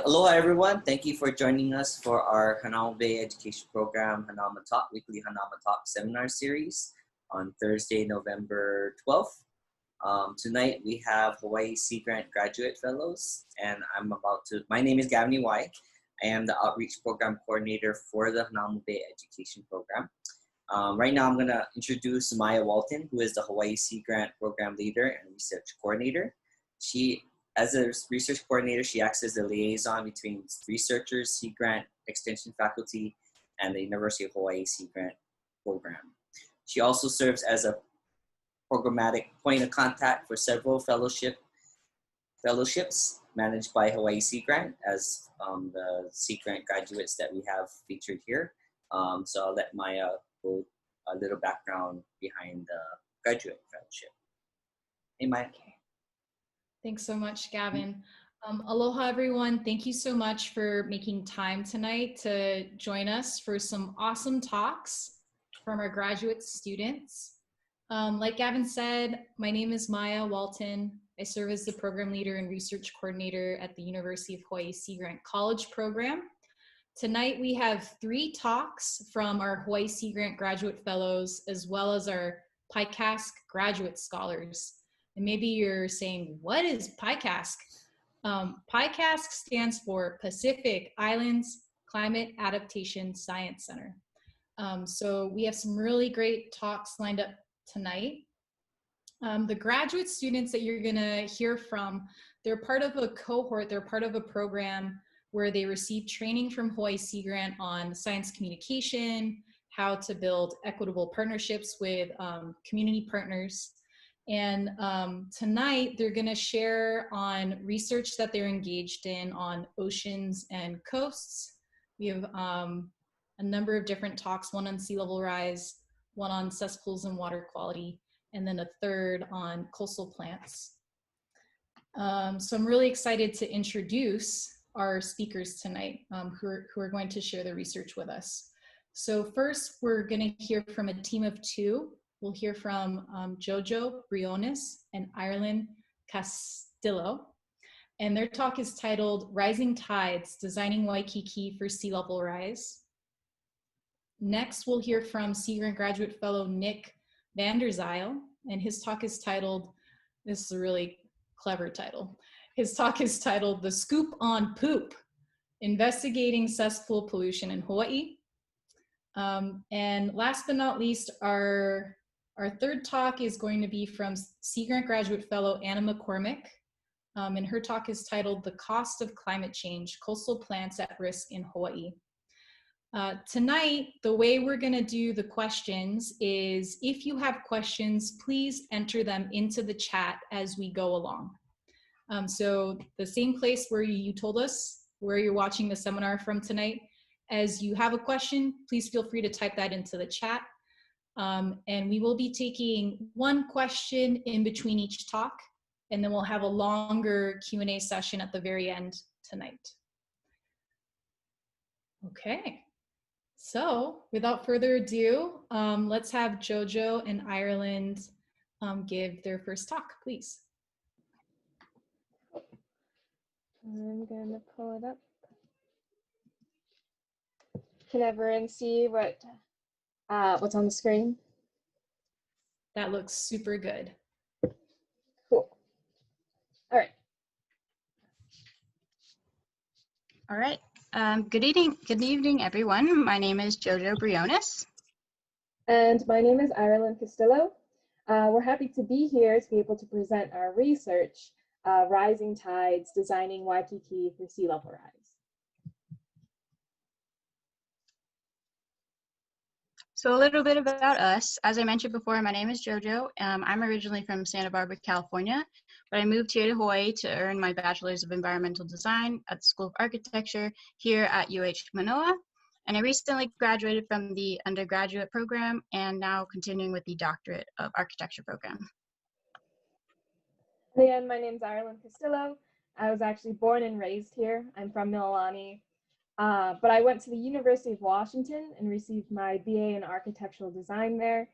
Aloha everyone, thank you for joining us for our Hanauma Bay Education Program Hanauma Talk, weekly Hanauma Talk seminar series on Thursday, November 12th. Tonight we have Hawaii Sea Grant Graduate Fellows, and my name is Gavin Waiki. I am the Outreach Program Coordinator for the Hanauma Bay Education Program. Right now I'm gonna introduce Maya Walton, who is the Hawaii Sea Grant Program Leader and Research Coordinator. As a research coordinator, she acts as the liaison between researchers, Sea Grant Extension faculty, and the University of Hawaii Sea Grant Program. She also serves as a programmatic point of contact for several fellowships managed by Hawaii Sea Grant as the Sea Grant graduates that we have featured here. So I'll let Maya go a little background behind the graduate fellowship. Hey, Maya. Thanks so much, Gavin. Aloha, everyone. Thank you so much for making time tonight to join us for some awesome talks from our graduate students. Like Gavin said, my name is Maya Walton. I serve as the program leader and research coordinator at the University of Hawaii Sea Grant College program. Tonight, we have 3 talks from our Hawaii Sea Grant graduate fellows, as well as our PICASC graduate scholars. And maybe you're saying, what is PICASC? PICASC stands for Pacific Islands Climate Adaptation Science Center. So we have some really great talks lined up tonight. The graduate students that you're gonna hear from, they're part of a cohort, they're part of a program where they receive training from Hawaii Sea Grant on science communication, how to build equitable partnerships with community partners. And tonight they're gonna share on research that they're engaged in on oceans and coasts. We have a number of different talks, one on sea level rise, one on cesspools and water quality, and then a third on coastal plants. So I'm really excited to introduce our speakers tonight who are going to share their research with us. So first, we're gonna hear from a team of 2. We'll hear from Jojo Briones and Ireland Castillo. And their talk is titled Rising Tides, Designing Waikiki for Sea Level Rise. Next, we'll hear from Sea Grant graduate fellow Nick Vanderzyl, and his talk is titled, this is a really clever title. His talk is titled The Scoop on Poop, Investigating Cesspool Pollution in Hawaii. And last but not least, our third talk is going to be from Sea Grant graduate fellow Anna McCormick. And her talk is titled The Cost of Climate Change, Coastal Plants at Risk in Hawaii. Tonight, the way we're gonna do the questions is if you have questions, please enter them into the chat as we go along. So the same place where you told us where you're watching the seminar from tonight, as you have a question, please feel free to type that into the chat. And we will be taking 1 question in between each talk, and then we'll have a longer Q&A session at the very end tonight. Okay, so without further ado, let's have Jojo and Ireland give their first talk, please. I'm gonna pull it up. Can everyone see what's on the screen? That looks super good. Cool. All right. All right. Good evening, everyone. My name is Jojo Briones. And my name is Ireland Castillo. We're happy to be here to be able to present our research, Rising Tides, Designing Waikiki for Sea Level Rise. So a little bit about us. As I mentioned before, my name is Jojo. I'm originally from Santa Barbara, California, but I moved here to Hawaii to earn my Bachelor's of Environmental Design at the School of Architecture here at UH Manoa. And I recently graduated from the undergraduate program and now continuing with the Doctorate of Architecture program. Again, my name is Ireland Castillo. I was actually born and raised here. I'm from Mililani. But I went to the University of Washington and received my BA in architectural design there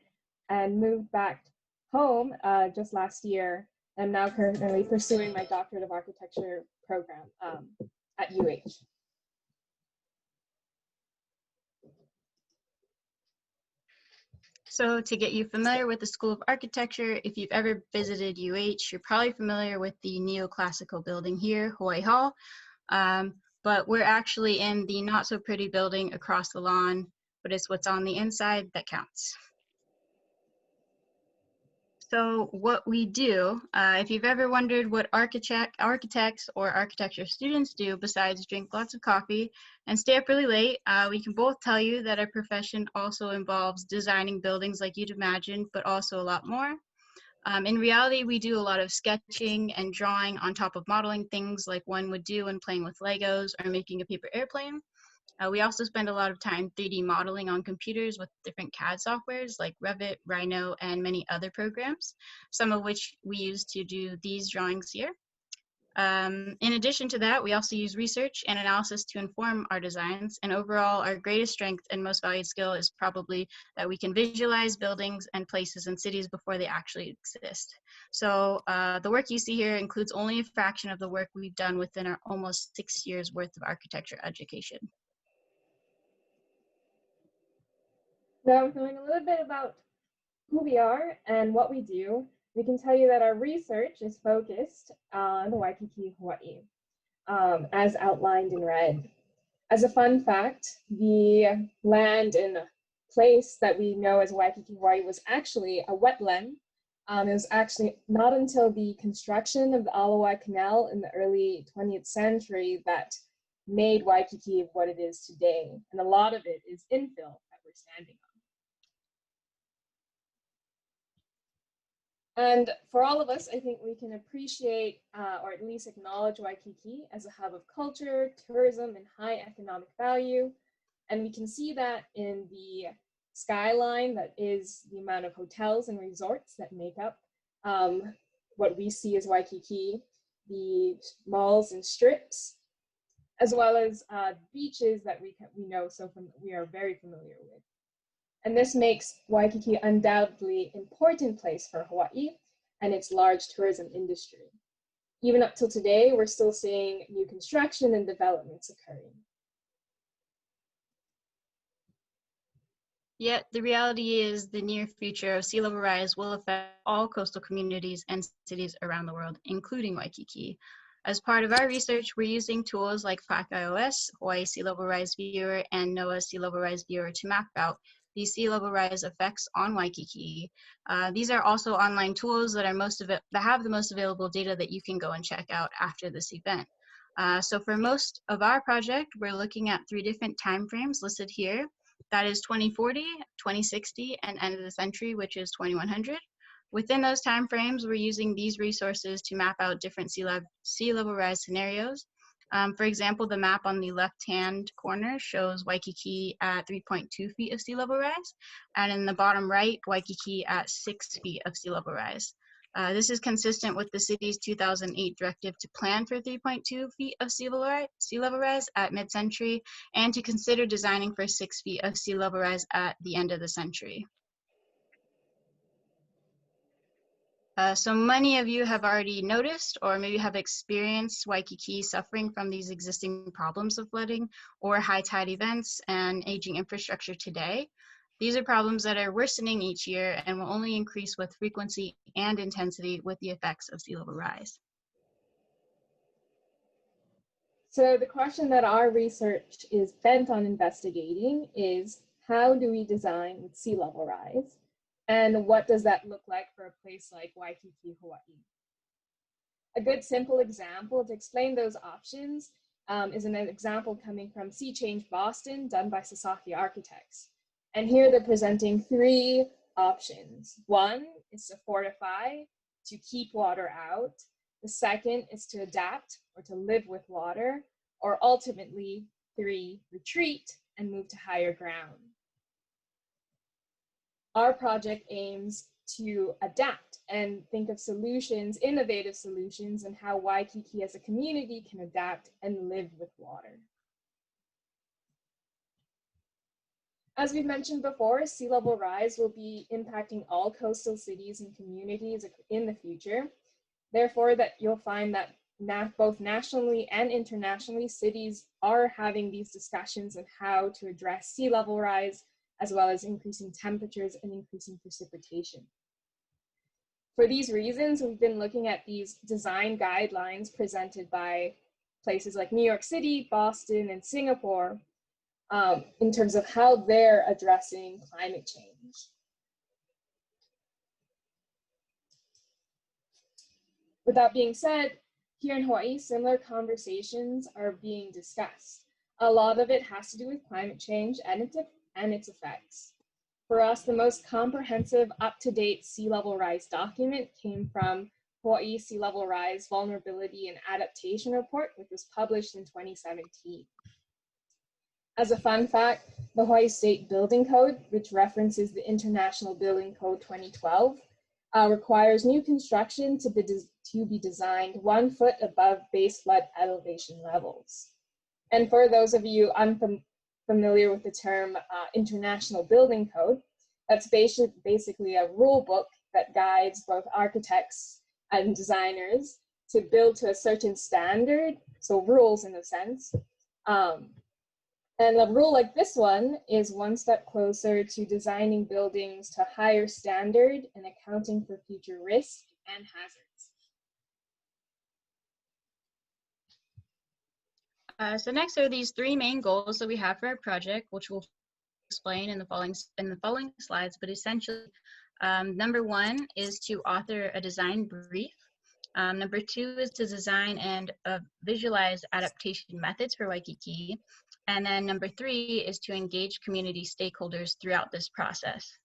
and moved back home just last year. I'm now currently pursuing my Doctorate of Architecture program. at UH. So to get you familiar with the School of Architecture, if you've ever visited UH, you're probably familiar with the neoclassical building here, Hawaii Hall. But we're actually in the not so pretty building across the lawn, but it's what's on the inside that counts. So what we do, if you've ever wondered what architects or architecture students do besides drink lots of coffee and stay up really late, we can both tell you that our profession also involves designing buildings like you'd imagine, but also a lot more. In reality, we do a lot of sketching and drawing on top of modeling things like one would do when playing with Legos or making a paper airplane. We also spend a lot of time 3D modeling on computers with different CAD softwares like Revit, Rhino, and many other programs, some of which we use to do these drawings here. In addition to that, we also use research and analysis to inform our designs, and overall, our greatest strength and most valued skill is probably that we can visualize buildings and places and cities before they actually exist. So the work you see here includes only a fraction of the work we've done within our almost 6 years worth of architecture education. Now, knowing a little bit about who we are and what we do, we can tell you that our research is focused on Waikiki, Hawaii, as outlined in red. As a fun fact, the land and place that we know as Waikiki, Hawaii was actually a wetland. It was actually not until the construction of the Alawai Canal in the early 20th century that made Waikiki what it is today. And a lot of it is infill that we're standing on. And for all of us, I think we can appreciate or at least acknowledge Waikiki as a hub of culture, tourism, and high economic value. And we can see that in the skyline that is the amount of hotels and resorts that make up what we see as Waikiki, the malls and strips, as well as beaches that we know we are very familiar with. And this makes Waikiki undoubtedly an important place for Hawaii and its large tourism industry. Even up till today, we're still seeing new construction and developments occurring. Yet the reality is the near future of sea level rise will affect all coastal communities and cities around the world, including Waikiki. As part of our research, we're using tools like PAC-iOS, Hawaii Sea Level Rise Viewer, and NOAA Sea Level Rise Viewer to map out these sea level rise effects on Waikiki. These are also online tools that have the most available data that you can go and check out after this event. So for most of our project, we're looking at 3 different time frames listed here. That is 2040, 2060, and end of the century, which is 2100. Within those time frames, we're using these resources to map out different sea level rise scenarios. For example, the map on the left-hand corner shows Waikiki at 3.2 feet of sea level rise, and in the bottom right, Waikiki at 6 feet of sea level rise. This is consistent with the city's 2008 directive to plan for 3.2 feet of sea level rise at mid-century, and to consider designing for 6 feet of sea level rise at the end of the century. So many of you have already noticed or maybe have experienced Waikiki suffering from these existing problems of flooding or high tide events and aging infrastructure today. These are problems that are worsening each year and will only increase with frequency and intensity with the effects of sea level rise. So the question that our research is bent on investigating is, how do we design with sea level rise? And what does that look like for a place like Waikiki, Hawaii? A good simple example to explain those options is an example coming from Sea Change Boston, done by Sasaki Architects. And here they're presenting 3 options. 1 is to fortify, to keep water out. The second is to adapt or to live with water, or ultimately 3, retreat and move to higher ground. Our project aims to adapt and think of solutions, innovative solutions, and how Waikiki as a community can adapt and live with water. As we've mentioned before, sea level rise will be impacting all coastal cities and communities in the future. Therefore, that you'll find that both nationally and internationally, cities are having these discussions on how to address sea level rise, as well as increasing temperatures and increasing precipitation. For these reasons, we've been looking at these design guidelines presented by places like New York City, Boston, and Singapore in terms of how they're addressing climate change. With that being said, here in Hawaii, similar conversations are being discussed. A lot of it has to do with climate change and its effects. For us, the most comprehensive, up-to-date sea level rise document came from Hawaii Sea Level Rise Vulnerability and Adaptation Report, which was published in 2017. As a fun fact, the Hawaii State Building Code, which references the International Building Code 2012, requires new construction to be designed 1 foot above base flood elevation levels. And for those of you unfamiliar with the term International Building Code, that's basically a rule book that guides both architects and designers to build to a certain standard, so rules in a sense. And a rule like this one is one step closer to designing buildings to a higher standard and accounting for future risk and hazards. So next are these 3 main goals that we have for our project, which we'll explain in the following slides. But essentially, number 1 is to author a design brief. Number 2 is to design and visualize adaptation methods for Waikiki. And then number 3 is to engage community stakeholders throughout this process.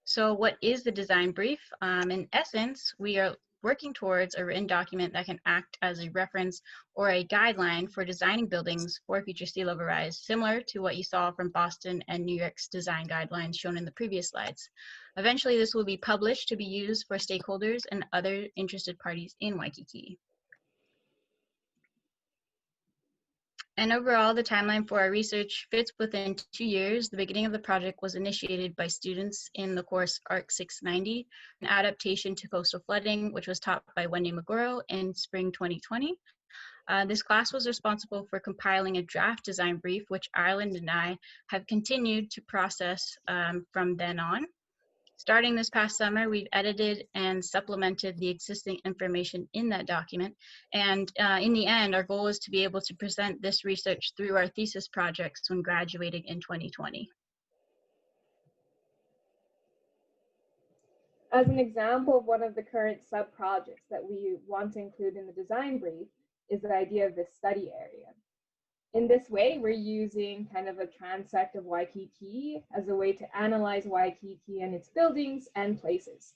So what is the design brief? In essence, we are working towards a written document that can act as a reference or a guideline for designing buildings for future sea level rise, similar to what you saw from Boston and New York's design guidelines shown in the previous slides. Eventually, this will be published to be used for stakeholders and other interested parties in Waikiki. And overall, the timeline for our research fits within 2 years. The beginning of the project was initiated by students in the course ARC 690, an adaptation to coastal flooding, which was taught by Wendy Maguro in spring 2020. This class was responsible for compiling a draft design brief, which Ireland and I have continued to process from then on. Starting this past summer, we've edited and supplemented the existing information in that document. And in the end, our goal is to be able to present this research through our thesis projects when graduating in 2020. As an example of one of the current sub-projects that we want to include in the design brief is the idea of this study area. In this way, we're using kind of a transect of Waikiki as a way to analyze Waikiki and its buildings and places.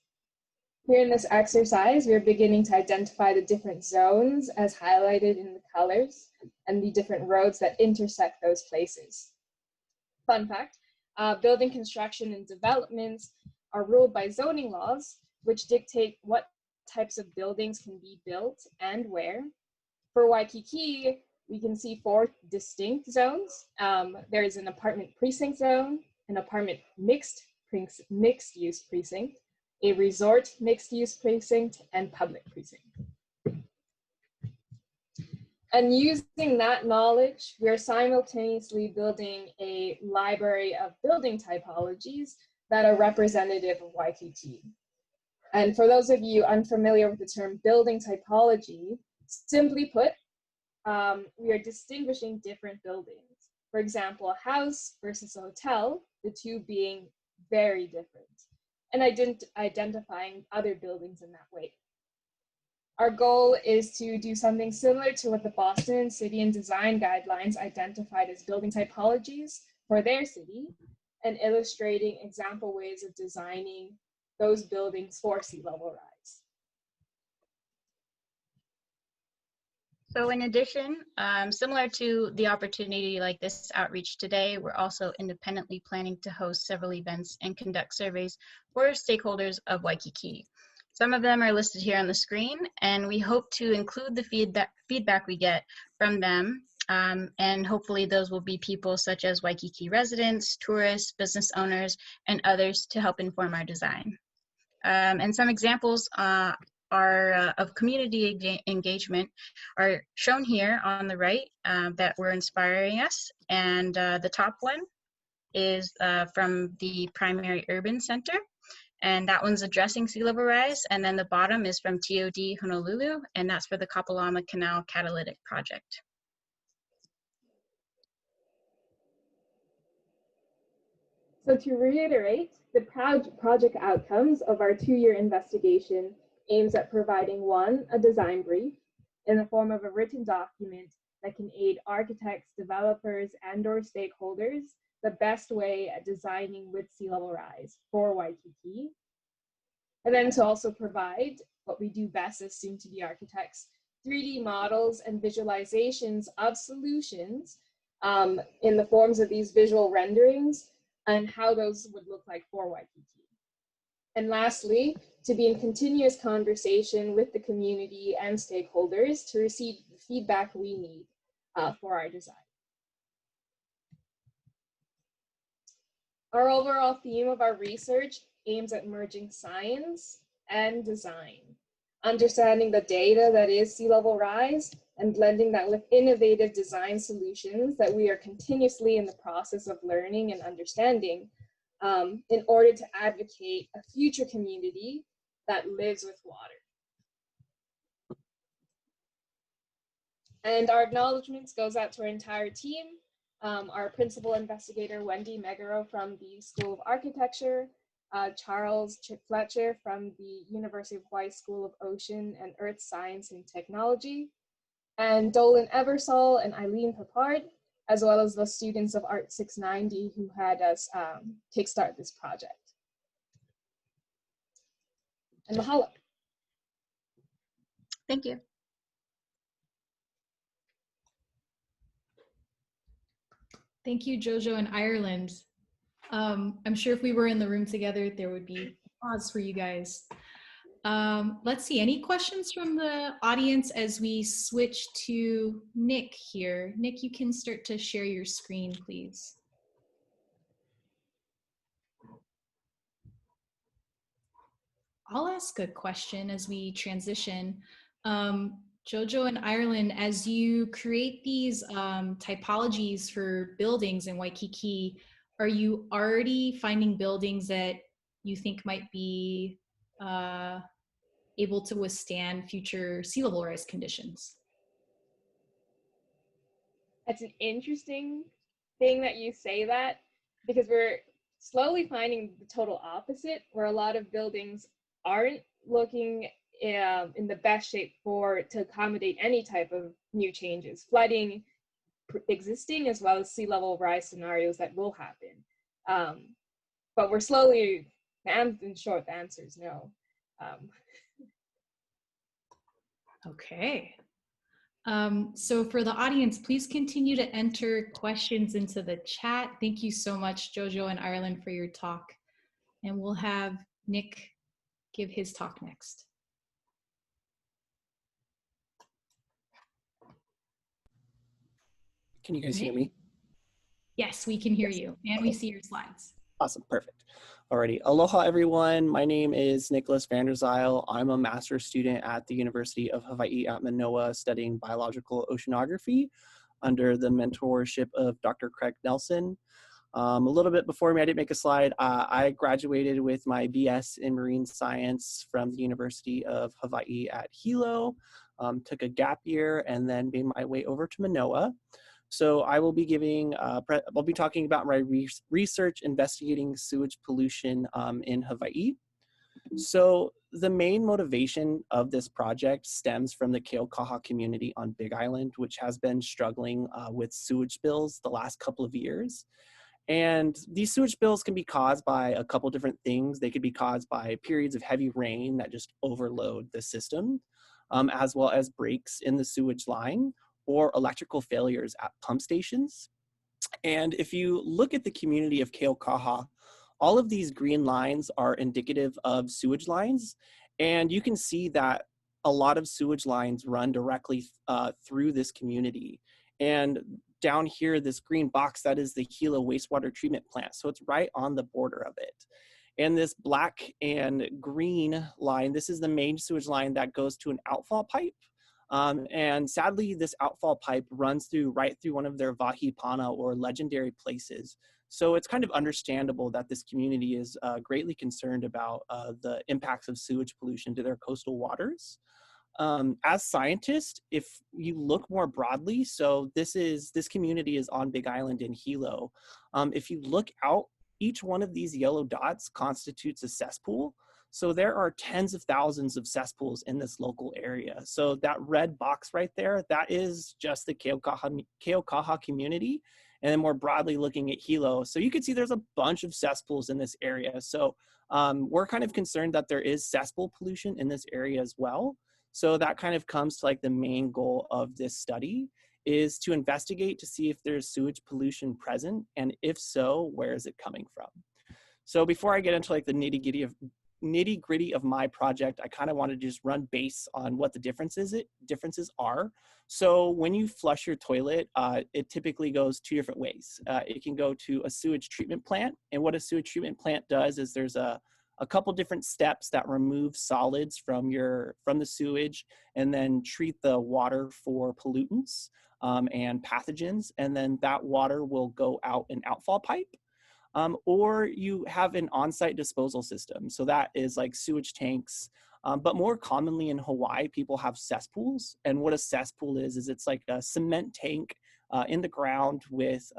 Here in this exercise, we're beginning to identify the different zones as highlighted in the colors and the different roads that intersect those places. Fun fact, building construction and developments are ruled by zoning laws, which dictate what types of buildings can be built and where. For Waikiki, we can see 4 distinct zones. There is an apartment precinct zone, an apartment mixed use precinct, a resort mixed use precinct, and public precinct. And using that knowledge, we're simultaneously building a library of building typologies that are representative of Waikiki. And for those of you unfamiliar with the term building typology, simply put, we are distinguishing different buildings. For example, a house versus a hotel, the two being very different, and identifying other buildings in that way. Our goal is to do something similar to what the Boston City and Design Guidelines identified as building typologies for their city, and illustrating example ways of designing those buildings for sea level rise. So in addition, similar to the opportunity like this outreach today, we're also independently planning to host several events and conduct surveys for stakeholders of Waikiki. Some of them are listed here on the screen, and we hope to include the feedback we get from them, and hopefully those will be people such as Waikiki residents, tourists, business owners, and others to help inform our design. And some examples of community engagement are shown here on the right that were inspiring us. And the top one is from the Primary Urban Center, and that one's addressing sea level rise. And then the bottom is from TOD Honolulu, and that's for the Kapalama Canal Catalytic Project. So to reiterate, the project outcomes of our 2-year investigation aims at providing, one, a design brief in the form of a written document that can aid architects, developers, and/or stakeholders the best way at designing with sea level rise for Waikiki. And then to also provide what we do best as soon-to-be architects, 3D models and visualizations of solutions in the forms of these visual renderings and how those would look like for Waikiki. And lastly, to be in continuous conversation with the community and stakeholders to receive the feedback we need for our design. Our overall theme of our research aims at merging science and design, understanding the data that is sea level rise and blending that with innovative design solutions that we are continuously in the process of learning and understanding in order to advocate a future community that lives with water. And our acknowledgements goes out to our entire team, our principal investigator, Wendy Megaro from the School of Architecture, Charles Fletcher from the University of Hawaii School of Ocean and Earth Science and Technology, and Dolan Eversole and Eileen Papard, as well as the students of Art 690 who had us kickstart this project. And mahalo. Thank you. Thank you, Jojo and Ireland. I'm sure if we were in the room together, there would be applause for you guys. Let's see, any questions from the audience as we switch to Nick here? Nick, you can start to share your screen, please. I'll ask a question as we transition. Jojo and Ireland, as you create these typologies for buildings in Waikiki, are you already finding buildings that you think might be able to withstand future sea level rise conditions? That's an interesting thing that you say that, because we're slowly finding the total opposite, where a lot of buildings aren't looking in the best shape to accommodate any type of new changes, flooding existing as well as sea level rise scenarios that will happen. But we're slowly, in short, the answer is no. Okay. So for the audience, please continue to enter questions into the chat. Thank you so much, Jojo and Ireland, for your talk. And we'll have Nick give his talk next. Can you guys hear me? Yes, we can hear you, and we see your slides. Awesome, perfect. Alrighty, aloha everyone. My name is Nicolas Vanderzyl. I'm a master's student at the University of Hawaii at Manoa studying biological oceanography under the mentorship of Dr. Craig Nelson. A little bit before me, I didn't make a slide. I graduated with my BS in marine science from the University of Hawaii at Hilo, took a gap year, and then made my way over to Manoa. So I will be I'll be talking about my research investigating sewage pollution in Hawaii. So the main motivation of this project stems from the Keaukaha community on Big Island, which has been struggling with sewage spills the last couple of years. And these sewage spills can be caused by a couple different things. They could be caused by periods of heavy rain that just overload the system, as well as breaks in the sewage line or electrical failures at pump stations. And if you look at the community of Keaukaha, all of these green lines are indicative of sewage lines. And you can see that a lot of sewage lines run directly through this community. And down here, this green box, that is the Hilo wastewater treatment plant. So it's right on the border of it. And this black and green line, this is the main sewage line that goes to an outfall pipe. And sadly, this outfall pipe runs right through one of their vahipana or legendary places. So it's kind of understandable that this community is greatly concerned about the impacts of sewage pollution to their coastal waters. As scientists, if you look more broadly, so this community is on Big Island in Hilo. If you look out, each one of these yellow dots constitutes a cesspool. So there are tens of thousands of cesspools in this local area. So that red box right there, that is just the Keaukaha community. And then more broadly looking at Hilo. So you can see there's a bunch of cesspools in this area. So we're kind of concerned that there is cesspool pollution in this area as well. So that kind of comes to like the main goal of this study is to investigate to see if there's sewage pollution present, and if so, where is it coming from? So before I get into like the nitty gritty of my project, I kind of wanted to just run base on what the differences are. So when you flush your toilet, it typically goes two different ways. It can go to a sewage treatment plant, and what a sewage treatment plant does is there's a couple different steps that remove solids from the sewage and then treat the water for pollutants and pathogens, and then that water will go out an outfall pipe. Or you have an on-site disposal system. So that is like sewage tanks, but more commonly in Hawaii, people have cesspools. And what a cesspool is it's like a cement tank in the ground with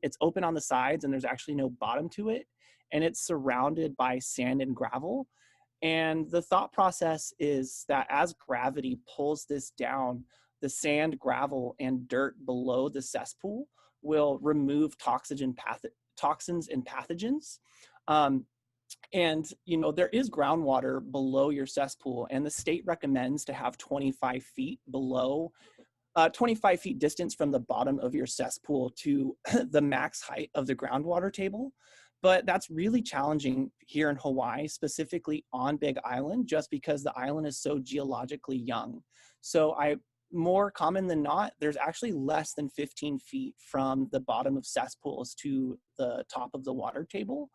it's open on the sides and there's actually no bottom to it. And it's surrounded by sand and gravel. And the thought process is that as gravity pulls this down, the sand, gravel, and dirt below the cesspool will remove toxins and pathogens. And you know, there is groundwater below your cesspool, and the state recommends to have 25 feet below 25 feet distance from the bottom of your cesspool to the max height of the groundwater table. But that's really challenging here in Hawaii, specifically on Big Island, just because the island is so geologically young. So more common than not, there's actually less than 15 feet from the bottom of cesspools to the top of the water table.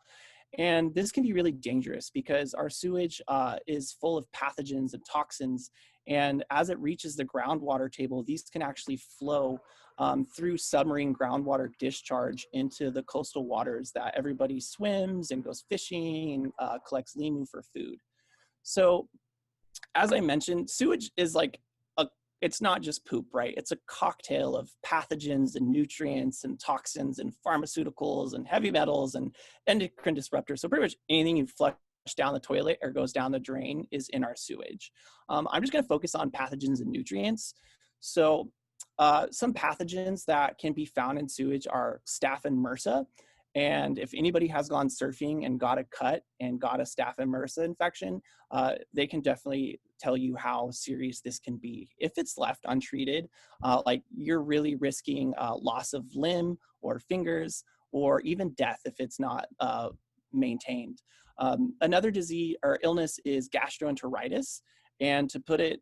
And this can be really dangerous because our sewage is full of pathogens and toxins. And as it reaches the groundwater table, these can actually flow through submarine groundwater discharge into the coastal waters that everybody swims and goes fishing and collects limu for food. So as I mentioned, sewage is like it's not just poop, right? It's a cocktail of pathogens and nutrients and toxins and pharmaceuticals and heavy metals and endocrine disruptors. So pretty much anything you flush down the toilet or goes down the drain is in our sewage. I'm just gonna focus on pathogens and nutrients. So some pathogens that can be found in sewage are staph and MRSA. And if anybody has gone surfing and got a cut and got a staph and MRSA infection, they can definitely tell you how serious this can be. If it's left untreated, like you're really risking loss of limb or fingers or even death if it's not maintained. Another disease or illness is gastroenteritis. And to put it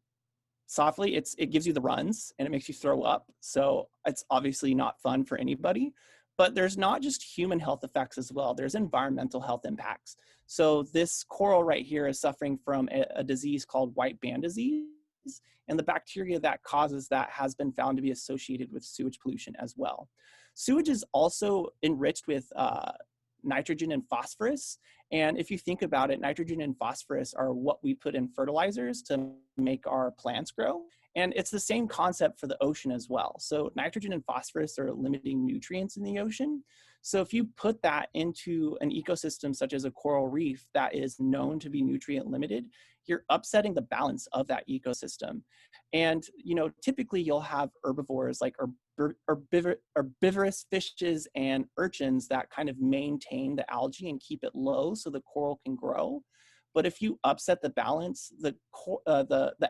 softly, it gives you the runs and it makes you throw up. So it's obviously not fun for anybody. But there's not just human health effects as well. There's environmental health impacts. So this coral right here is suffering from a disease called white band disease. And the bacteria that causes that has been found to be associated with sewage pollution as well. Sewage is also enriched with nitrogen and phosphorus. And if you think about it, nitrogen and phosphorus are what we put in fertilizers to make our plants grow. And it's the same concept for the ocean as well. So nitrogen and phosphorus are limiting nutrients in the ocean. So if you put that into an ecosystem such as a coral reef that is known to be nutrient limited, you're upsetting the balance of that ecosystem. And you know, typically you'll have herbivores like herbivorous fishes and urchins that kind of maintain the algae and keep it low so the coral can grow. But if you upset the balance, the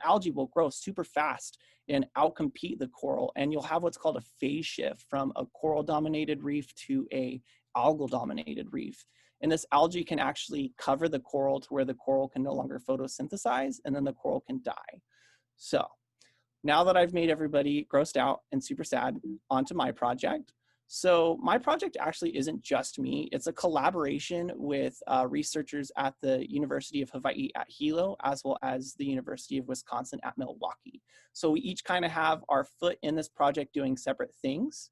algae will grow super fast and outcompete the coral, and you'll have what's called a phase shift from a coral-dominated reef to a algal-dominated reef. And this algae can actually cover the coral to where the coral can no longer photosynthesize, and then the coral can die. So now that I've made everybody grossed out and super sad, onto my project. So my project actually isn't just me. It's a collaboration with researchers at the University of Hawaii at Hilo, as well as the University of Wisconsin at Milwaukee. So we each kind of have our foot in this project doing separate things.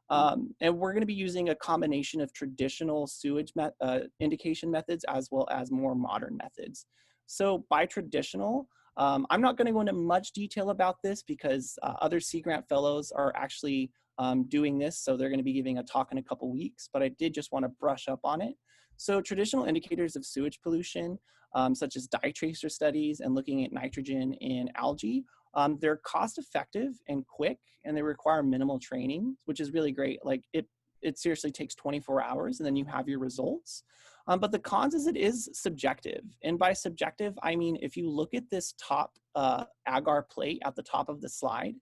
And we're going to be using a combination of traditional sewage indication methods as well as more modern methods. So by traditional, I'm not going to go into much detail about this because other Sea Grant fellows are actually doing this, so they're going to be giving a talk in a couple weeks, but I did just want to brush up on it. So traditional indicators of sewage pollution, such as dye tracer studies and looking at nitrogen in algae, they're cost effective and quick, and they require minimal training, which is really great. Like it seriously takes 24 hours and then you have your results. But the cons is it is subjective. And by subjective, I mean, if you look at this top agar plate at the top of the slide,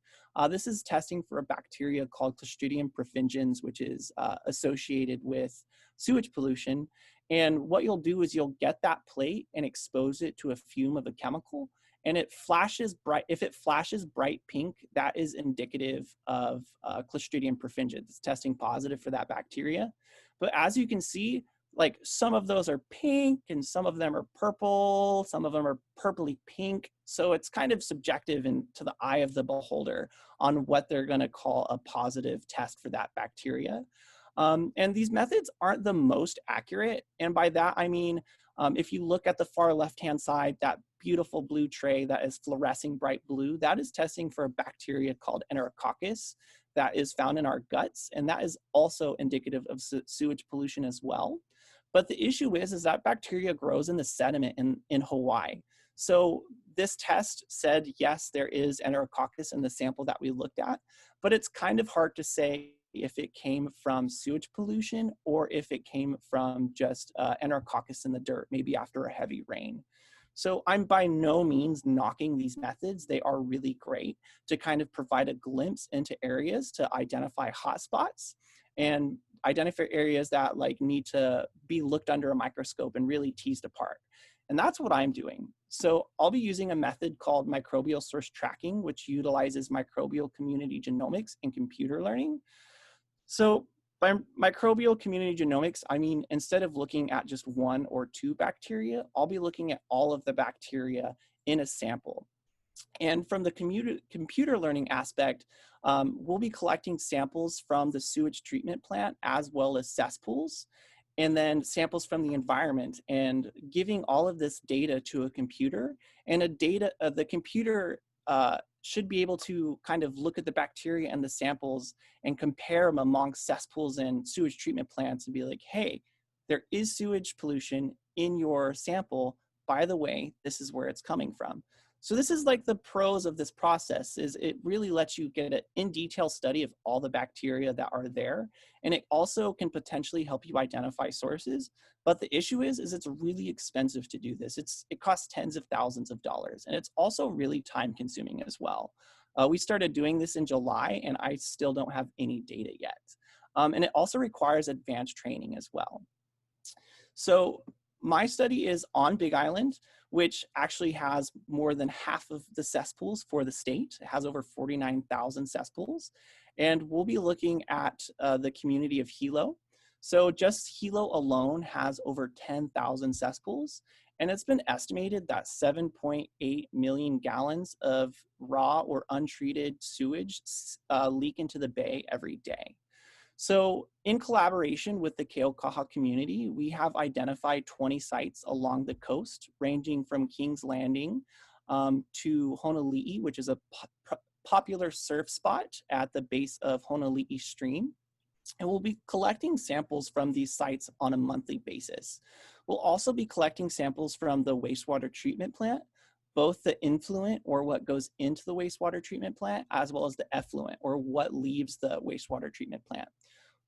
this is testing for a bacteria called Clostridium perfringens, which is associated with sewage pollution. And what you'll do is you'll get that plate and expose it to a fume of a chemical, and it flashes bright. If it flashes bright pink, that is indicative of Clostridium perfringens. It's testing positive for that bacteria. But as you can see, like some of those are pink and some of them are purple, some of them are purpley pink. So it's kind of subjective and to the eye of the beholder on what they're going to call a positive test for that bacteria. And these methods aren't the most accurate. And by that, I mean, if you look at the far left-hand side, that beautiful blue tray that is fluorescing bright blue, that is testing for a bacteria called Enterococcus that is found in our guts. And that is also indicative of sewage pollution as well. But the issue is that bacteria grows in the sediment in Hawaii. So this test said, yes, there is Enterococcus in the sample that we looked at, but it's kind of hard to say if it came from sewage pollution or if it came from just Enterococcus in the dirt, maybe after a heavy rain. So I'm by no means knocking these methods. They are really great to kind of provide a glimpse into areas to identify hotspots and identify areas that like need to be looked under a microscope and really teased apart. And that's what I'm doing. So I'll be using a method called microbial source tracking, which utilizes microbial community genomics and computer learning. So by microbial community genomics, I mean, instead of looking at just one or two bacteria, I'll be looking at all of the bacteria in a sample. And from the computer learning aspect, we'll be collecting samples from the sewage treatment plant as well as cesspools, and then samples from the environment, and giving all of this data to a computer. And the computer should be able to kind of look at the bacteria and the samples and compare them among cesspools and sewage treatment plants and be like, hey, there is sewage pollution in your sample. By the way, this is where it's coming from. So this is like the pros of this process, is it really lets you get an in-detail study of all the bacteria that are there. And it also can potentially help you identify sources. But the issue is it's really expensive to do this. It costs tens of thousands of dollars. And it's also really time consuming as well. We started doing this in July and I still don't have any data yet. And it also requires advanced training as well. So my study is on Big Island, which actually has more than half of the cesspools for the state. It has over 49,000 cesspools. And we'll be looking at the community of Hilo. So just Hilo alone has over 10,000 cesspools. And it's been estimated that 7.8 million gallons of raw or untreated sewage leak into the bay every day. So in collaboration with the Keaukaha community, we have identified 20 sites along the coast, ranging from King's Landing to Honolulu, which is a popular surf spot at the base of Honolulu Stream. And we'll be collecting samples from these sites on a monthly basis. We'll also be collecting samples from the wastewater treatment plant, both the influent, or what goes into the wastewater treatment plant, as well as the effluent, or what leaves the wastewater treatment plant.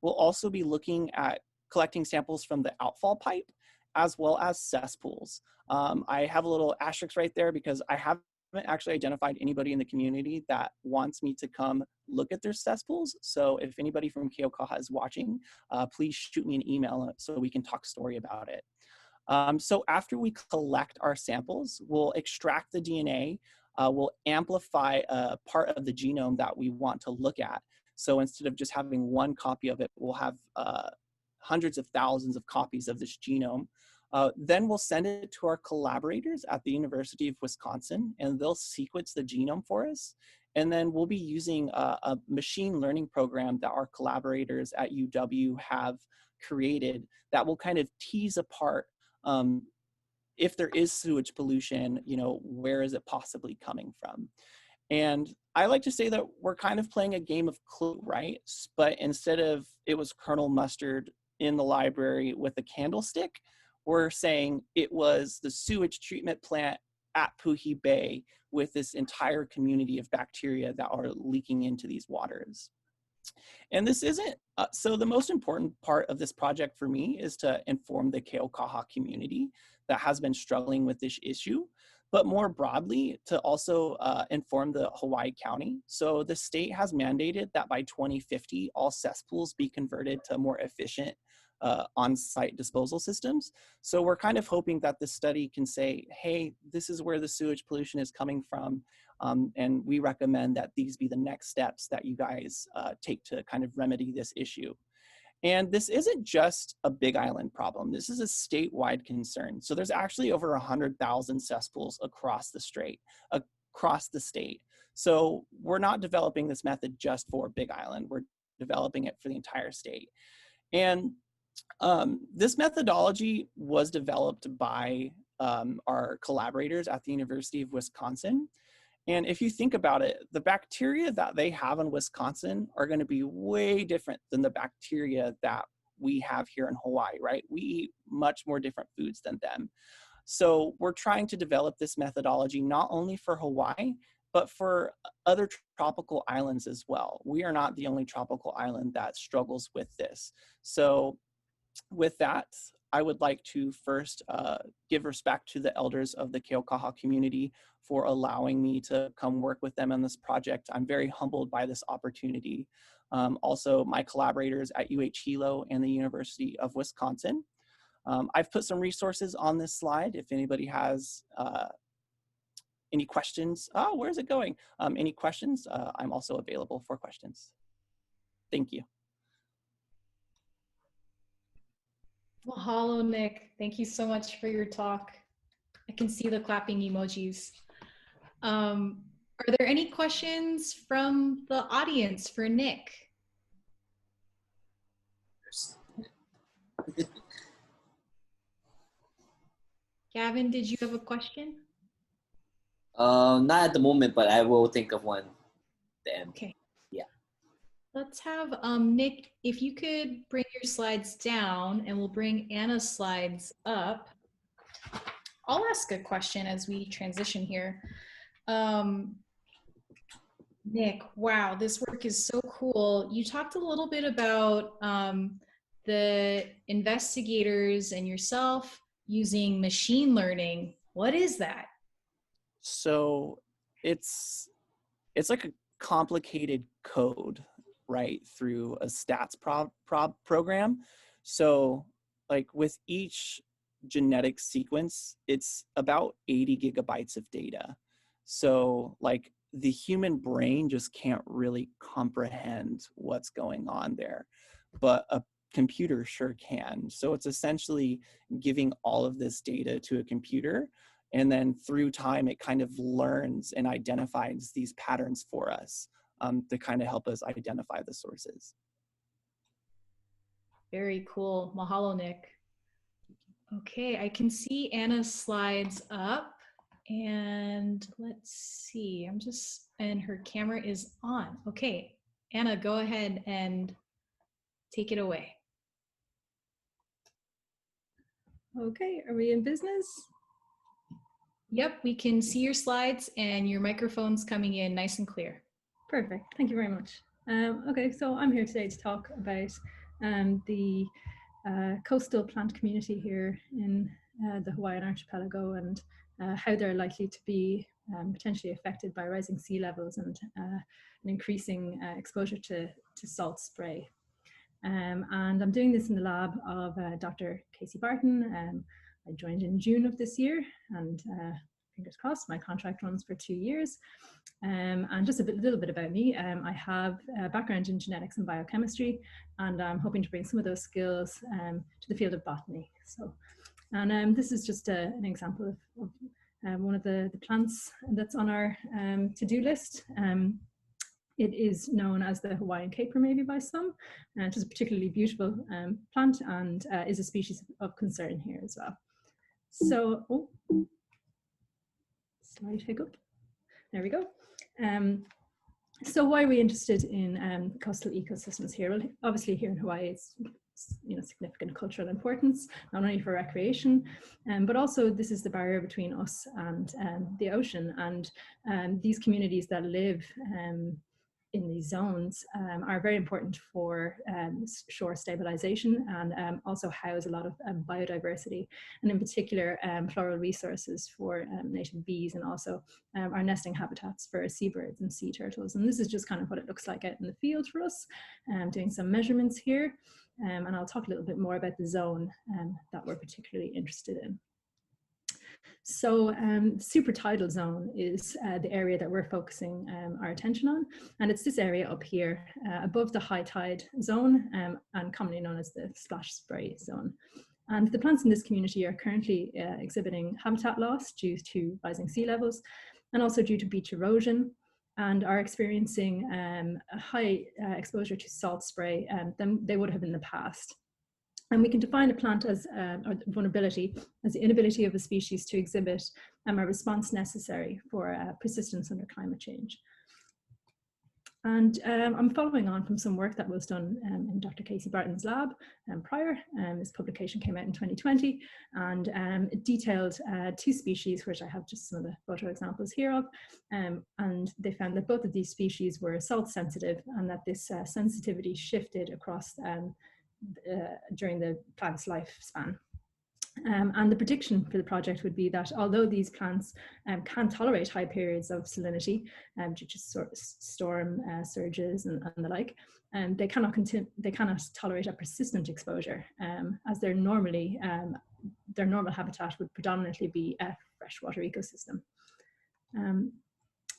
We'll also be looking at collecting samples from the outfall pipe, as well as cesspools. I have a little asterisk right there because I haven't actually identified anybody in the community that wants me to come look at their cesspools. So if anybody from Keaukaha is watching, please shoot me an email so we can talk story about it. So after we collect our samples, we'll extract the DNA, we'll amplify a part of the genome that we want to look at. So instead of just having one copy of it, we'll have hundreds of thousands of copies of this genome. Then we'll send it to our collaborators at the University of Wisconsin, and they'll sequence the genome for us. And then we'll be using a machine learning program that our collaborators at UW have created that will kind of tease apart if there is sewage pollution, where is it possibly coming from? And I like to say that we're kind of playing a game of Clue, right? But instead of it was Colonel Mustard in the library with a candlestick, we're saying it was the sewage treatment plant at Puhi Bay with this entire community of bacteria that are leaking into these waters. And this isn't, so the most important part of this project for me is to inform the Keaukaha community that has been struggling with this issue, but more broadly to also inform the Hawaii County. So the state has mandated that by 2050, all cesspools be converted to more efficient on-site disposal systems. So we're kind of hoping that this study can say, hey, this is where the sewage pollution is coming from. And we recommend that these be the next steps that you guys take to kind of remedy this issue. And this isn't just a Big Island problem. This is a statewide concern. So there's actually over 100,000 cesspools across the state. So we're not developing this method just for Big Island. We're developing it for the entire state. And this methodology was developed by our collaborators at the University of Wisconsin. And if you think about it, the bacteria that they have in Wisconsin are going to be way different than the bacteria that we have here in Hawaii, right? We eat much more different foods than them. So we're trying to develop this methodology not only for Hawaii, but for other tropical islands as well. We are not the only tropical island that struggles with this. So with that, I would like to first give respect to the elders of the Keaukaha community for allowing me to come work with them on this project. I'm very humbled by this opportunity. Also, my collaborators at UH Hilo and the University of Wisconsin. I've put some resources on this slide if anybody has any questions. Oh, where's it going? Any questions? I'm also available for questions. Thank you. Mahalo, Nick. Thank you so much for your talk. I can see the clapping emojis. Are there any questions from the audience for Nick? Gavin, did you have a question? Not at the moment, but I will think of one at the end. Okay. Yeah. Let's have Nick, if you could bring your slides down, and we'll bring Anna's slides up. I'll ask a question as we transition here. Nick, wow, this work is so cool. You talked a little bit about the investigators and yourself using machine learning. What is that? So it's like a complicated code, right, through a stats program. So like with each genetic sequence, it's about 80 gigabytes of data. So like the human brain just can't really comprehend what's going on there, but a computer sure can. So it's essentially giving all of this data to a computer, and then through time, it kind of learns and identifies these patterns for us to kind of help us identify the sources. Very cool. Mahalo, Nick. Okay, I can see Anna's slides up, and let's see, and her camera is on. Okay, Anna, go ahead and take it away. Okay, are we in business? Yep, we can see your slides and your microphone's coming in nice and clear. Perfect, thank you very much. Okay, so I'm here today to talk about the coastal plant community here in the Hawaiian archipelago, and how they're likely to be potentially affected by rising sea levels and an increasing exposure to salt spray. And I'm doing this in the lab of Dr. Casey Barton. I joined in June of this year, and fingers crossed. My contract runs for 2 years. And just a little bit about me. I have a background in genetics and biochemistry, and I'm hoping to bring some of those skills to the field of botany. So, and this is just an example of one of the plants that's on our to-do list. It is known as the Hawaiian caper maybe by some. It is a particularly beautiful plant and is a species of concern here as well. So, oh, slide hiccup. There we go. So why are we interested in coastal ecosystems here? Well, obviously here in Hawaii, it's significant cultural importance, not only for recreation, but also this is the barrier between us and the ocean. And these communities that live in these zones are very important for shore stabilization and also house a lot of biodiversity, and in particular floral resources for native bees, and also our nesting habitats for seabirds and sea turtles. And this is just kind of what it looks like out in the field for us, doing some measurements here. And I'll talk a little bit more about the zone that we're particularly interested in. So super tidal zone is the area that we're focusing our attention on. And it's this area up here above the high tide zone and commonly known as the splash spray zone. And the plants in this community are currently exhibiting habitat loss due to rising sea levels and also due to beach erosion, and are experiencing a high exposure to salt spray than they would have in the past. And we can define a plant as or vulnerability as the inability of a species to exhibit a response necessary for persistence under climate change. And I'm following on from some work that was done in Dr. Casey Barton's lab prior. This publication came out in 2020, and it detailed 2 species, which I have just some of the photo examples here of. And they found that both of these species were salt sensitive, and that this sensitivity shifted across during the plant's lifespan. And the prediction for the project would be that although these plants can tolerate high periods of salinity due to storm surges and the like, they cannot tolerate a persistent exposure, as their normal habitat would predominantly be a freshwater ecosystem.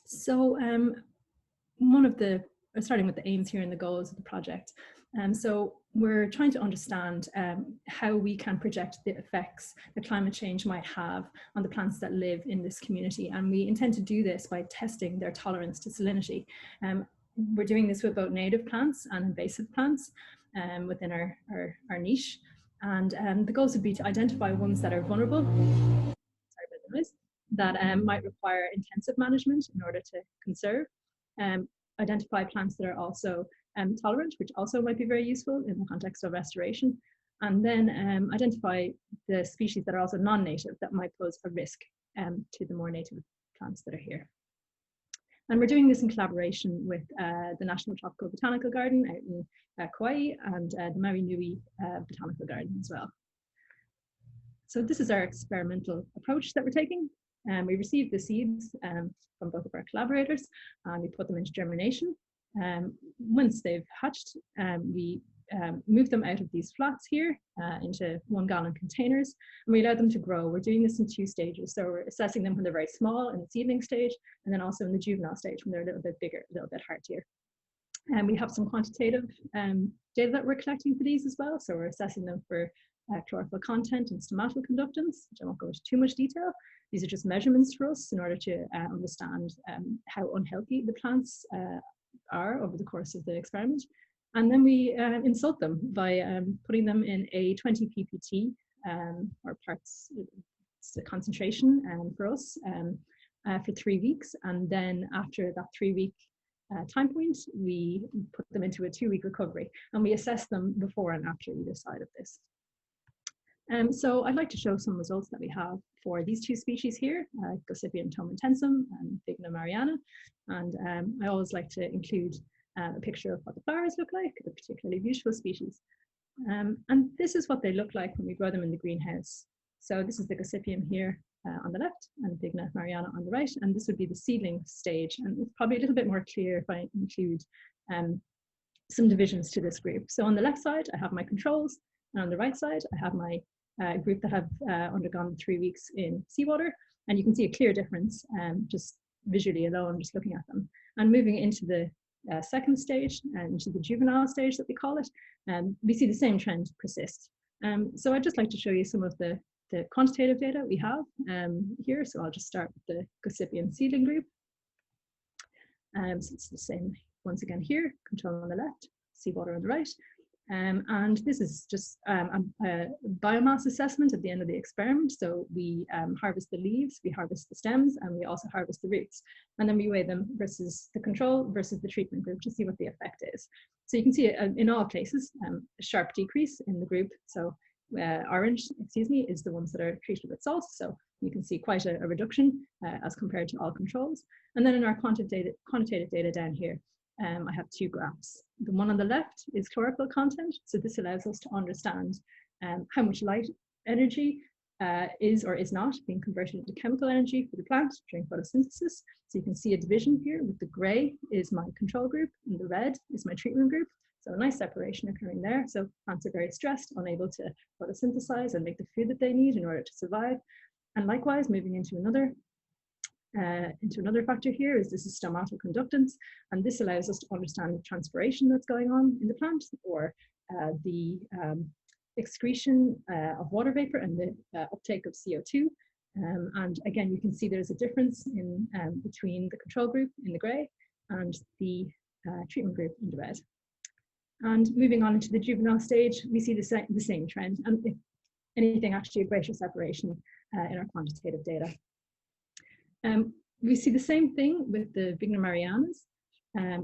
Starting with the aims here and the goals of the project. So we're trying to understand how we can project the effects that climate change might have on the plants that live in this community. And we intend to do this by testing their tolerance to salinity. We're doing this with both native plants and invasive plants within our niche. And the goals would be to identify ones that are vulnerable, sorry about the noise, that might require intensive management in order to conserve. Identify plants that are also tolerant, which also might be very useful in the context of restoration, and then identify the species that are also non-native that might pose a risk to the more native plants that are here. And we're doing this in collaboration with the National Tropical Botanical Garden out in Kauai and the Maui Nui Botanical Garden as well. So this is our experimental approach that we're taking. We received the seeds from both of our collaborators, and we put them into germination. Once they've hatched, we move them out of these flats here into 1-gallon containers, and we allow them to grow. We're doing this in 2 stages. So we're assessing them when they're very small in the seedling stage, and then also in the juvenile stage when they're a little bit bigger, a little bit heartier. And we have some quantitative data that we're collecting for these as well. So we're assessing them for chlorophyll content and stomatal conductance, which I won't go into too much detail. These are just measurements for us in order to understand how unhealthy the plants are over the course of the experiment. And then we insult them by putting them in a 20 ppt or parts concentration for us for 3 weeks. And then after that 3-week time point, we put them into a 2-week recovery, and we assess them before and after either side of this. So I'd like to show some results that we have for these 2 species here, Gossypium tomentensum and Vigna mariana. And I always like to include a picture of what the flowers look like, a particularly beautiful species. And this is what they look like when we grow them in the greenhouse. So this is the Gossypium here on the left and Vigna mariana on the right. And this would be the seedling stage. And it's probably a little bit more clear if I include some divisions to this group. So on the left side, I have my controls. And on the right side, I have my group that have undergone 3 weeks in seawater. And you can see a clear difference just visually alone, just looking at them. And moving into the second stage, into the juvenile stage that we call it, we see the same trend persist. So I'd just like to show you some of the quantitative data we have here. So I'll just start with the Gossypian seedling group. So it's the same once again here, control on the left, seawater on the right. And this is just a biomass assessment at the end of the experiment. So we harvest the leaves, we harvest the stems, and we also harvest the roots. And then we weigh them versus the control versus the treatment group to see what the effect is. So you can see in all cases, a sharp decrease in the group. So orange, is the ones that are treated with salt. So you can see quite a reduction as compared to all controls. And then in our quantitative data down here, I have two graphs. The one on the left is chlorophyll content. So this allows us to understand how much light energy is or is not being converted into chemical energy for the plant during photosynthesis. So you can see a division here with the gray is my control group and the red is my treatment group. So a nice separation occurring there. So plants are very stressed, unable to photosynthesize and make the food that they need in order to survive. And likewise, moving into another factor here is this is stomatoconductance, and this allows us to understand the transpiration that's going on in the plant, or the excretion of water vapor and the uptake of CO2. And again, you can see there's a difference in between the control group in the gray and the treatment group in the red. And moving on into the juvenile stage, we see the same trend, and if anything, actually a greater separation in our quantitative data. We see the same thing with the Vigna marianus.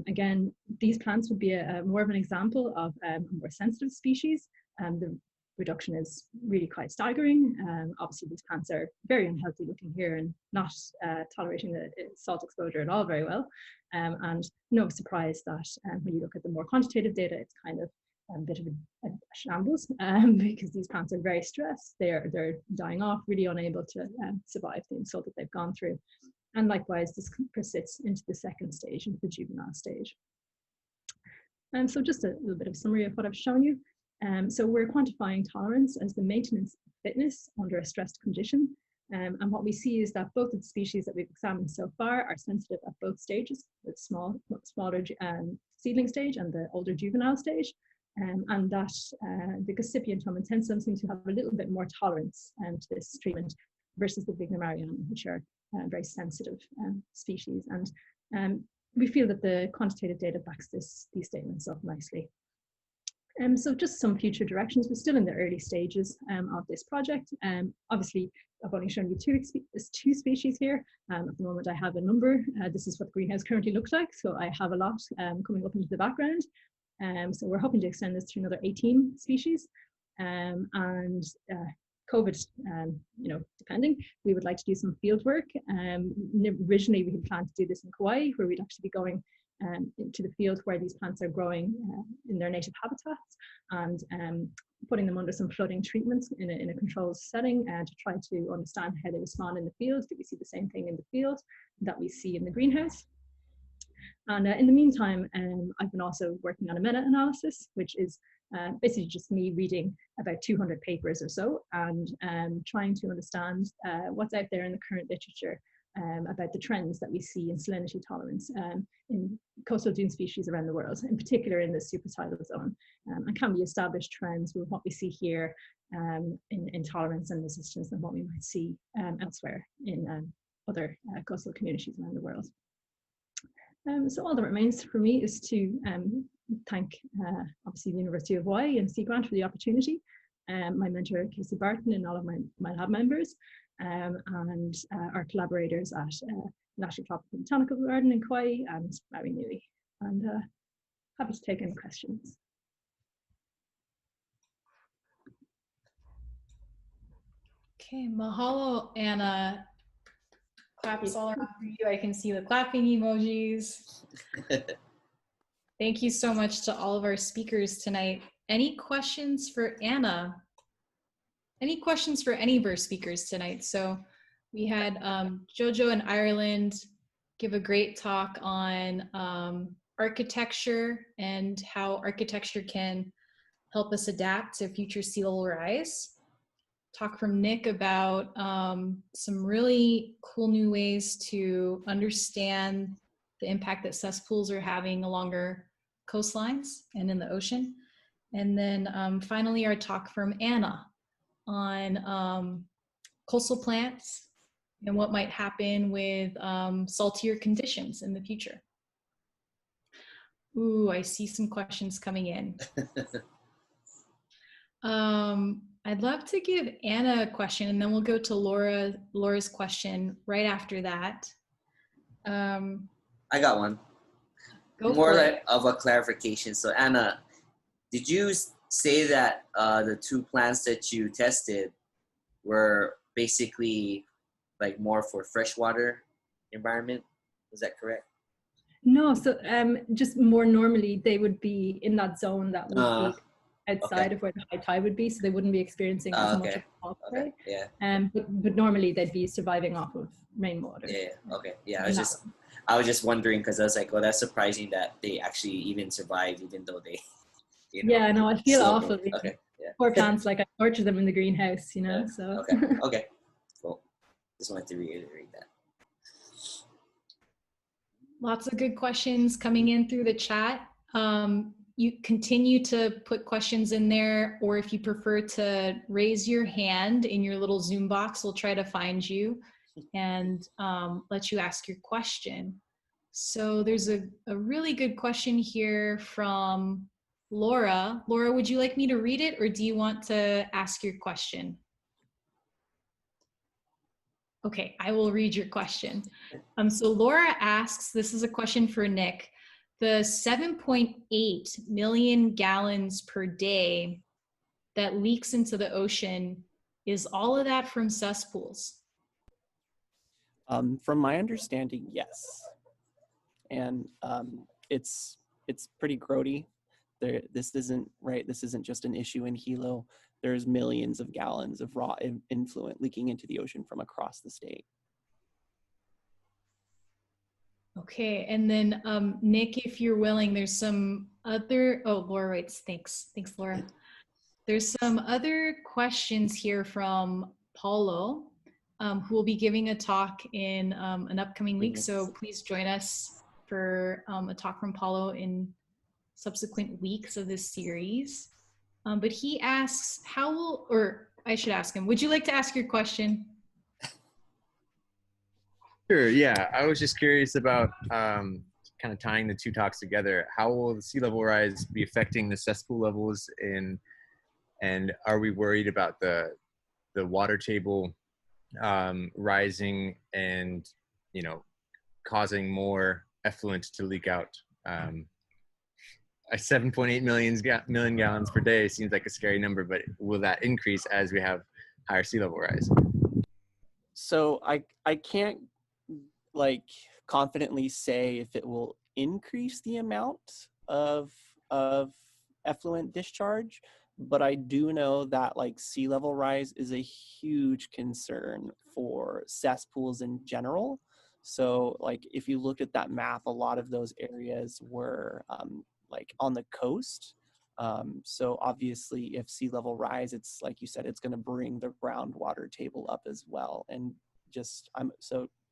Again, these plants would be more of an example of a more sensitive species. The reduction is really quite staggering. Obviously, these plants are very unhealthy looking here and not tolerating the salt exposure at all very well. And no surprise that when you look at the more quantitative data, it's kind of a bit of a shambles because these plants are very stressed. They're dying off, really unable to survive the insult that they've gone through. And likewise, this persists into the second stage, into the juvenile stage. So just a little bit of summary of what I've shown you. So we're quantifying tolerance as the maintenance of fitness under a stressed condition. And what we see is that both of the species that we've examined so far are sensitive at both stages, the smaller seedling stage and the older juvenile stage. And that the Gossypian tomentensum seems to have a little bit more tolerance to this treatment versus the Vigna mariana, which are very sensitive species. And we feel that the quantitative data backs these statements up nicely. So just some future directions. We're still in the early stages of this project. Obviously, I've only shown you two species here. At the moment, I have a number. This is what the greenhouse currently looks like. So I have a lot coming up into the background. So we're hoping to extend this to another 18 species. And COVID, depending, we would like to do some field work. Originally, we had planned to do this in Kauai, where we'd actually be going into the field where these plants are growing in their native habitats, and putting them under some flooding treatments in a controlled setting to try to understand how they respond in the field. Do we see the same thing in the field that we see in the greenhouse? And in the meantime, I've been also working on a meta-analysis, which is basically just me reading about 200 papers or so and trying to understand what's out there in the current literature about the trends that we see in salinity tolerance in coastal dune species around the world, in particular in the supertidal zone. And can we establish trends with what we see here in tolerance and resistance and what we might see elsewhere in other coastal communities around the world. So all that remains for me is to thank obviously the University of Hawaii and Sea Grant for the opportunity, my mentor Casey Barton and all of my lab members, and our collaborators at National Tropical Botanical Garden in Kauai and Maui Nui. And happy to take any questions. Okay, mahalo, Anna. Claps all around for you. I can see the clapping emojis. Thank you so much to all of our speakers tonight. Any questions for Anna? Any questions for any of our speakers tonight? So we had Jojo in Ireland give a great talk on architecture and how architecture can help us adapt to future sea level rise. talk from Nick about some really cool new ways to understand the impact that cesspools are having along our coastlines and in the ocean. And then finally, our talk from Anna on coastal plants and what might happen with saltier conditions in the future. Ooh, I see some questions coming in. I'd love to give Anna a question, and then we'll go to Laura's question right after that. I got one. Go More for like it. of a clarification. So Anna, did you say that the two plants that you tested were basically like more for freshwater environment? Is that correct? No, so just more normally they would be in that zone that would be outside of where the high tide would be, so they wouldn't be experiencing as much of the salt spray. Yeah. But normally they'd be surviving off of rainwater. Yeah. Okay. Yeah. I was just wondering because I was like, oh, that's surprising that they actually even survived, even though they, you know. Yeah, no, I feel awful. Okay. Yeah. Poor plants, like I torture them in the greenhouse, you know. Yeah. So. Okay. Okay. Cool. Just wanted to reiterate that. Lots of good questions coming in through the chat. You continue to put questions in there, or if you prefer to raise your hand in your little Zoom box, we'll try to find you and let you ask your question. So there's a really good question here from Laura. Laura, would you like me to read it, or do you want to ask your question? Okay, I will read your question. So Laura asks, this is a question for Nick. The 7.8 million gallons per day that leaks into the ocean, is all of that from cesspools? From my understanding, yes. And it's pretty grody. This isn't just an issue in Hilo. There's millions of gallons of raw influent leaking into the ocean from across the state. Okay, and then Nick, if you're willing, there's some other, Laura writes, thanks, Laura. There's some other questions here from Paulo, who will be giving a talk in an upcoming week, so please join us for a talk from Paulo in subsequent weeks of this series. But he asks, I should ask him, would you like to ask your question? Sure, yeah. I was just curious about kind of tying the two talks together. How will the sea level rise be affecting the cesspool levels and are we worried about the water table rising and, you know, causing more effluent to leak out? 7.8 million gallons per day seems like a scary number, but will that increase as we have higher sea level rise? So I can't like confidently say if it will increase the amount of effluent discharge, but I do know that like sea level rise is a huge concern for cesspools in general. So like if you looked at that map, a lot of those areas were like on the coast. So obviously if sea level rise, it's like you said, it's going to bring the groundwater table up as well. And just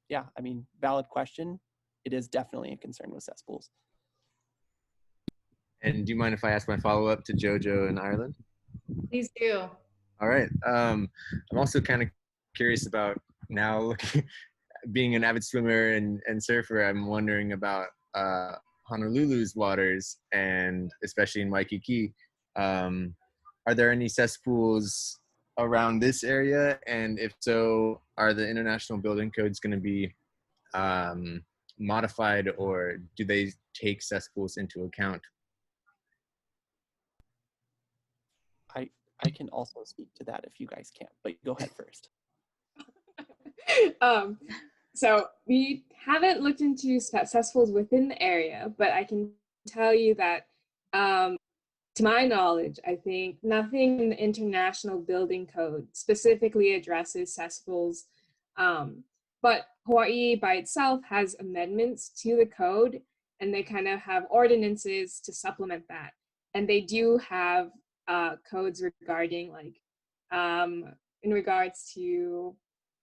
yeah, I mean, valid question. It is definitely a concern with cesspools. And do you mind if I ask my follow-up to Jojo in Ireland? Please do. All right. I'm also kind of curious about now being an avid swimmer and surfer, I'm wondering about Honolulu's waters, and especially in Waikiki. Are there any cesspools around this area? And if so, are the international building codes going to be modified, or do they take cesspools into account? I can also speak to that if you guys can't, but go ahead first. So we haven't looked into cesspools within the area, but I can tell you that to my knowledge, I think nothing in the International Building Code specifically addresses cesspools, but Hawaii by itself has amendments to the code, and they kind of have ordinances to supplement that. And they do have codes regarding like in regards to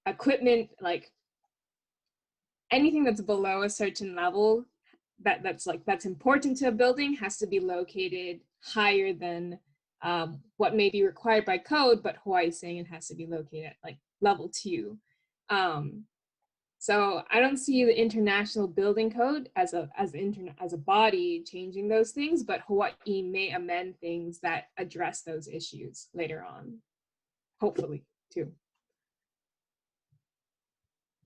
equipment, like anything that's below a certain level that's important to a building has to be located higher than what may be required by code, but Hawaii's saying it has to be located at like level 2. So I don't see the International Building Code as a body changing those things, but Hawaii may amend things that address those issues later on, hopefully too.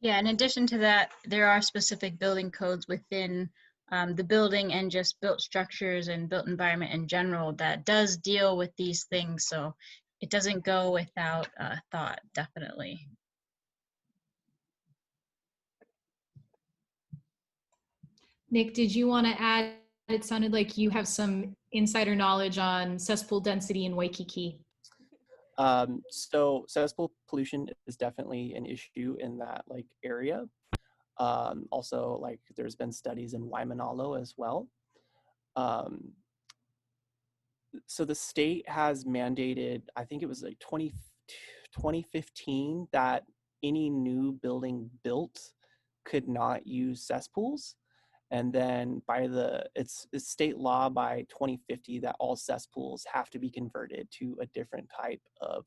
Yeah, in addition to that, there are specific building codes within the building and just built structures and built environment in general that does deal with these things. So it doesn't go without thought, definitely. Nick, did you want to add, it sounded like you have some insider knowledge on cesspool density in Waikiki. So cesspool pollution is definitely an issue in that like area. Also, like there's been studies in Waimanalo as well. So the state has mandated, I think it was like 2015, that any new building built could not use cesspools. And then it's state law by 2050 that all cesspools have to be converted to a different type of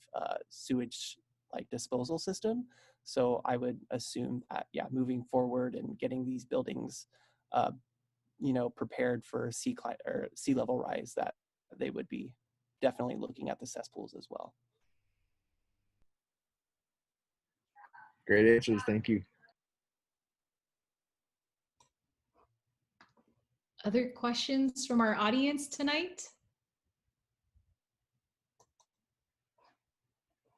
sewage like disposal system. So I would assume that, yeah, moving forward and getting these buildings, prepared for sea level rise, that they would be definitely looking at the cesspools as well. Great answers, thank you. Other questions from our audience tonight?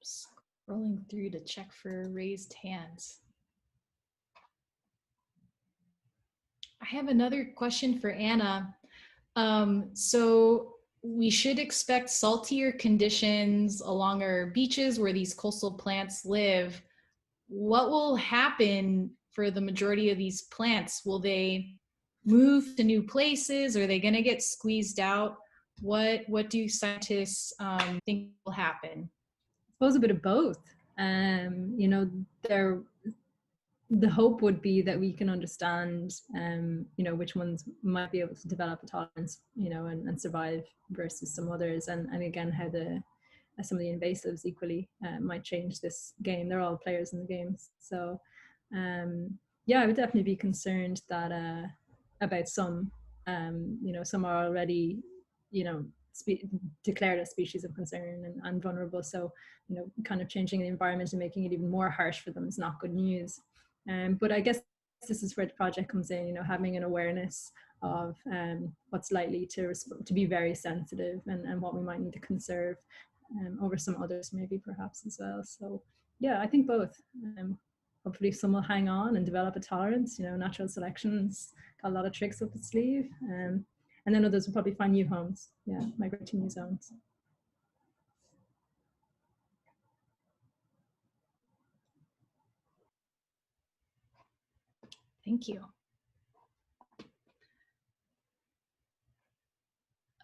Scrolling through to check for raised hands. I have another question for Anna. So we should expect saltier conditions along our beaches where these coastal plants live. What will happen for the majority of these plants? Will they move to new places? Are they going to get squeezed out? What do scientists think will happen? I suppose a bit of both. The hope would be that we can understand, which ones might be able to develop a tolerance, and survive versus some others, and again how some of the invasives equally might change this game. They're all players in the games, so yeah, I would definitely be concerned that about some, some are already, declared a species of concern and vulnerable. So, kind of changing the environment and making it even more harsh for them is not good news. But I guess this is where the project comes in, having an awareness of what's likely to be very sensitive and what we might need to conserve over some others maybe perhaps as well. So yeah, I think both. Hopefully some will hang on and develop a tolerance. Natural selection's got a lot of tricks up its sleeve. And then others will probably find new homes, migrate to new zones. Thank you.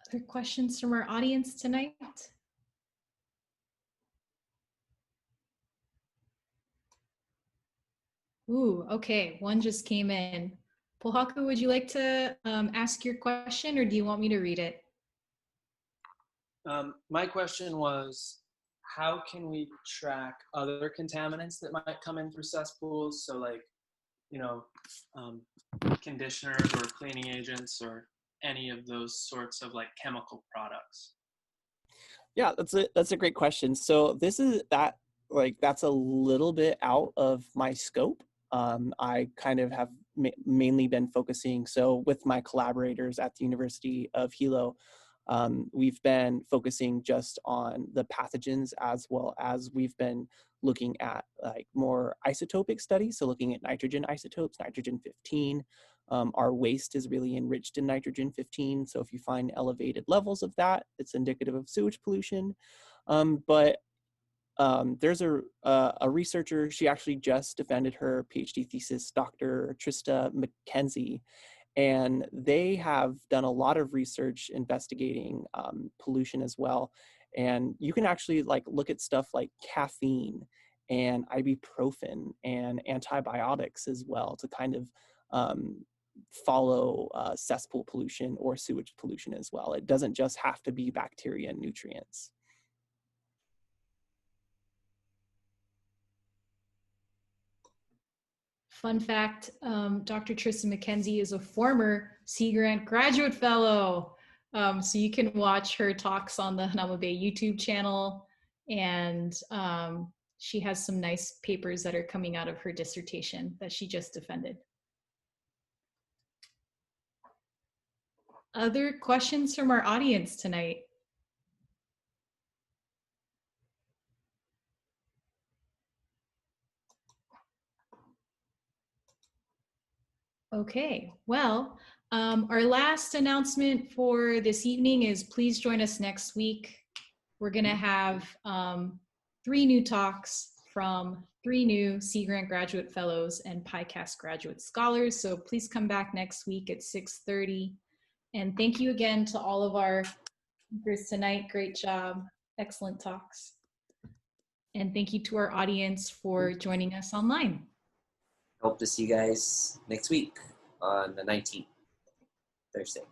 Other questions from our audience tonight? Ooh, okay, one just came in. Pohaku, would you like to ask your question, or do you want me to read it? My question was, how can we track other contaminants that might come in through cesspools? So like, conditioners or cleaning agents or any of those sorts of like chemical products. Yeah, that's a great question. So that's a little bit out of my scope. I kind of have mainly been focusing, so with my collaborators at the University of Hilo, we've been focusing just on the pathogens, as well as we've been looking at like more isotopic studies. So looking at nitrogen isotopes, nitrogen 15. Our waste is really enriched in nitrogen 15. So if you find elevated levels of that, it's indicative of sewage pollution. But there's a researcher, she actually just defended her PhD thesis, Dr. Trista McKenzie, and they have done a lot of research investigating pollution as well. And you can actually like look at stuff like caffeine and ibuprofen and antibiotics as well to kind of follow cesspool pollution or sewage pollution as well. It doesn't just have to be bacteria and nutrients. Fun fact, Dr. Tristan McKenzie is a former Sea Grant graduate fellow. So you can watch her talks on the Hanauma Bay YouTube channel, and she has some nice papers that are coming out of her dissertation that she just defended. Other questions from our audience tonight? Okay, well, our last announcement for this evening is please join us next week. We're gonna have 3 new talks from 3 new Sea Grant graduate fellows and PICAST graduate scholars. So please come back next week at 6:30. And thank you again to all of our speakers tonight. Great job, excellent talks. And thank you to our audience for joining us online. Hope to see you guys next week on the 19th, Thursday.